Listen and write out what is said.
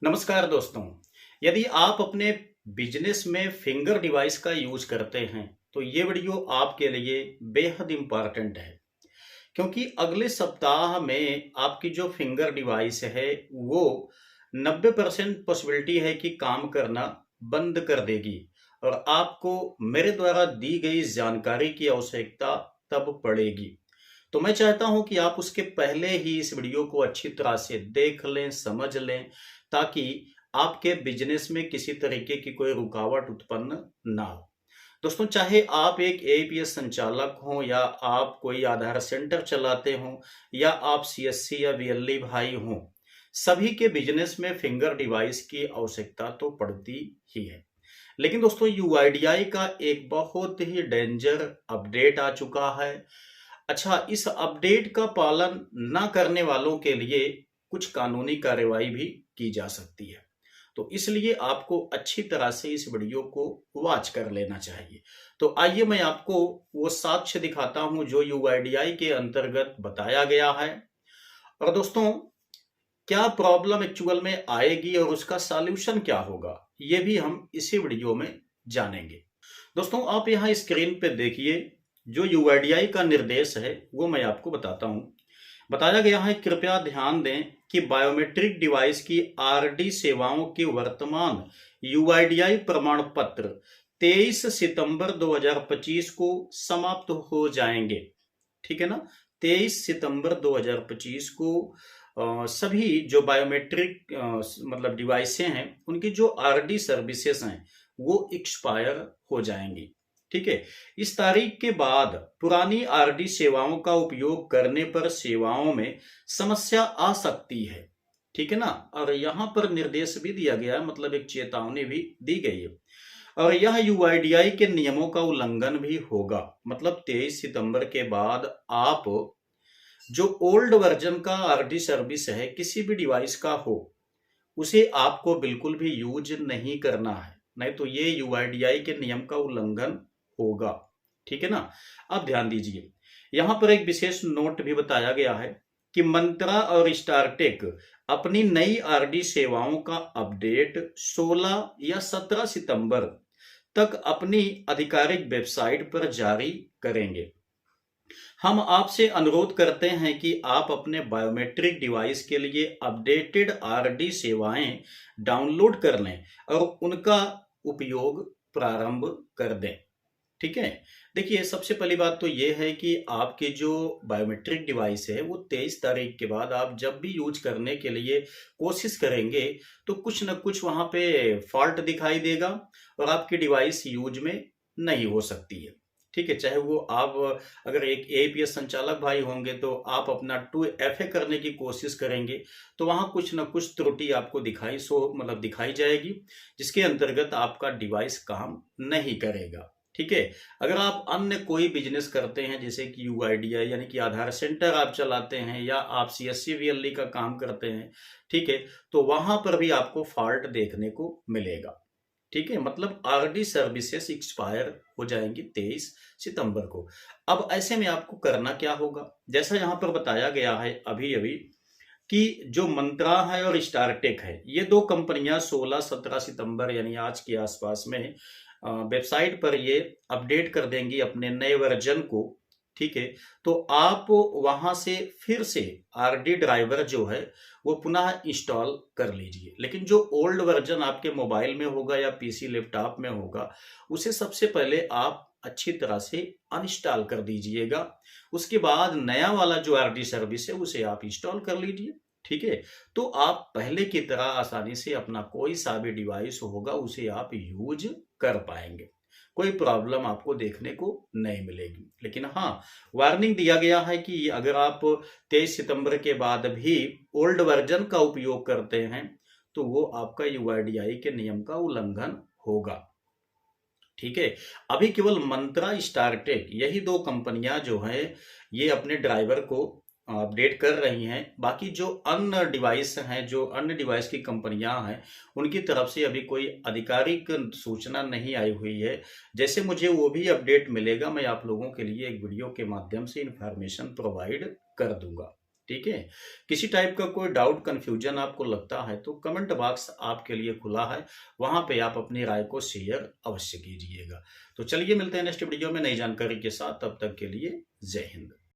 नमस्कार दोस्तों। यदि आप अपने बिजनेस में फिंगर डिवाइस का यूज करते हैं तो ये वीडियो आपके लिए बेहद इम्पॉर्टेंट है, क्योंकि अगले सप्ताह में आपकी जो फिंगर डिवाइस है वो 90% पॉसिबिलिटी है कि काम करना बंद कर देगी और आपको मेरे द्वारा दी गई जानकारी की आवश्यकता तब पड़ेगी। तो मैं चाहता हूं कि आप उसके पहले ही इस वीडियो को अच्छी तरह से देख लें, समझ लें, ताकि आपके बिजनेस में किसी तरीके की कोई रुकावट उत्पन्न ना हो। दोस्तों, चाहे आप एक एपीएस संचालक हों या आप कोई आधार सेंटर चलाते हों या आप सीएससी या वीएलई भाई हों, सभी के बिजनेस में फिंगर डिवाइस की आवश्यकता तो पड़ती ही है। लेकिन दोस्तों, यूआईडीआई का एक बहुत ही डेंजर अपडेट आ चुका है। अच्छा, इस अपडेट का पालन ना करने वालों के लिए कुछ कानूनी कार्रवाई भी की जा सकती है। तो इसलिए आपको अच्छी तरह से इस वीडियो को वॉच कर लेना चाहिए। तो आइए मैं आपको वो साक्ष्य दिखाता हूं जो यूआईडीआई के अंतर्गत बताया गया है। और दोस्तों, क्या प्रॉब्लम एक्चुअल में आएगी और उसका सॉल्यूशन क्या होगा, ये भी हम इसी वीडियो में जानेंगे। दोस्तों, आप यहाँ स्क्रीन पे देखिए, जो यूआईडीआई का निर्देश है वो मैं आपको बताता हूं। बताया गया है, कृपया ध्यान दें कि बायोमेट्रिक डिवाइस की आरडी सेवाओं के वर्तमान यूआईडीआई प्रमाण पत्र 23 सितंबर 2025 को समाप्त हो जाएंगे। ठीक है ना। 23 सितंबर 2025 को सभी जो बायोमेट्रिक मतलब डिवाइसें हैं उनकी जो आरडी सर्विसेज हैं वो एक्सपायर हो जाएंगी। ठीक है। इस तारीख के बाद पुरानी आरडी सेवाओं का उपयोग करने पर सेवाओं में समस्या आ सकती है। ठीक है ना। और यहां पर निर्देश भी दिया गया है, मतलब एक चेतावनी भी दी गई है। और यह यूआईडीआई के नियमों का उल्लंघन भी होगा। मतलब 23 सितंबर के बाद आप जो ओल्ड वर्जन का आरडी सर्विस है किसी भी डिवाइस का हो, उसे आपको बिल्कुल भी यूज नहीं करना है, नहीं तो ये यूआईडीआई के नियम का उल्लंघन होगा। ठीक है ना। अब ध्यान दीजिए, यहां पर एक विशेष नोट भी बताया गया है कि मंत्रा और स्टारटेक अपनी नई आरडी सेवाओं का अपडेट 16 या 17 सितंबर तक अपनी आधिकारिक वेबसाइट पर जारी करेंगे। हम आपसे अनुरोध करते हैं कि आप अपने बायोमेट्रिक डिवाइस के लिए अपडेटेड आरडी सेवाएं डाउनलोड कर लें और उनका उपयोग प्रारंभ कर दें। ठीक है। देखिए, सबसे पहली बात तो ये है कि आपकी जो बायोमेट्रिक डिवाइस है वो 23 तारीख के बाद आप जब भी यूज करने के लिए कोशिश करेंगे तो कुछ ना कुछ वहां पे फॉल्ट दिखाई देगा और आपकी डिवाइस यूज में नहीं हो सकती है। ठीक है। चाहे वो आप अगर एक एपीएस संचालक भाई होंगे तो आप अपना 2FA करने की कोशिश करेंगे तो वहां कुछ ना कुछ त्रुटि आपको दिखाई जाएगी, जिसके अंतर्गत आपका डिवाइस काम नहीं करेगा। ठीक है। अगर आप अन्य कोई बिजनेस करते हैं जैसे कि यूआईडीआई यानी कि आधार सेंटर आप चलाते हैं या आप सीएससी वीएलई का काम करते हैं, ठीक है, तो वहां पर भी आपको फॉल्ट देखने को मिलेगा। ठीक है। मतलब आरडी सर्विसेज एक्सपायर हो जाएंगी 23 सितंबर को। अब ऐसे में आपको करना क्या होगा, जैसा यहां पर बताया गया है अभी अभी कि जो मंत्रा है और स्टारटेक है, ये दो कंपनियां 16-17 सितंबर यानी आज के आसपास में वेबसाइट पर ये अपडेट कर देंगी अपने नए वर्जन को। ठीक है। तो आप वहां से फिर से आरडी ड्राइवर जो है वो पुनः इंस्टॉल कर लीजिए। लेकिन जो ओल्ड वर्जन आपके मोबाइल में होगा या पीसी लैपटॉप में होगा, उसे सबसे पहले आप अच्छी तरह से अनइंस्टॉल कर दीजिएगा। उसके बाद नया वाला जो आरडी सर्विस है उसे आप इंस्टॉल कर लीजिए। ठीक है। तो आप पहले की तरह आसानी से अपना कोई सा भी डिवाइस होगा उसे आप यूज कर पाएंगे। कोई प्रॉब्लम आपको देखने को नहीं मिलेगी। लेकिन हाँ, वार्निंग दिया गया है कि अगर आप 23 सितंबर के बाद भी ओल्ड वर्जन का उपयोग करते हैं तो वो आपका यूआईडीआई के नियम का उल्लंघन होगा। ठीक है। अभी केवल मंत्रा स्टारटेक यही दो कंपनियां जो हैं ये अपने ड्राइवर को अपडेट कर रही हैं। बाकी जो अन्य डिवाइस हैं, जो अन्य डिवाइस की कंपनियां हैं, उनकी तरफ से अभी कोई आधिकारिक सूचना नहीं आई हुई है। जैसे मुझे वो भी अपडेट मिलेगा मैं आप लोगों के लिए एक वीडियो के माध्यम से इंफॉर्मेशन प्रोवाइड कर दूंगा। ठीक है। किसी टाइप का कोई डाउट कंफ्यूजन आपको लगता है तो कमेंट बॉक्स आपके लिए खुला है, वहां पे आप अपनी राय को शेयर अवश्य कीजिएगा। तो चलिए मिलते हैं नेक्स्ट वीडियो में नई जानकारी के साथ, तब तक के लिए जय हिंद।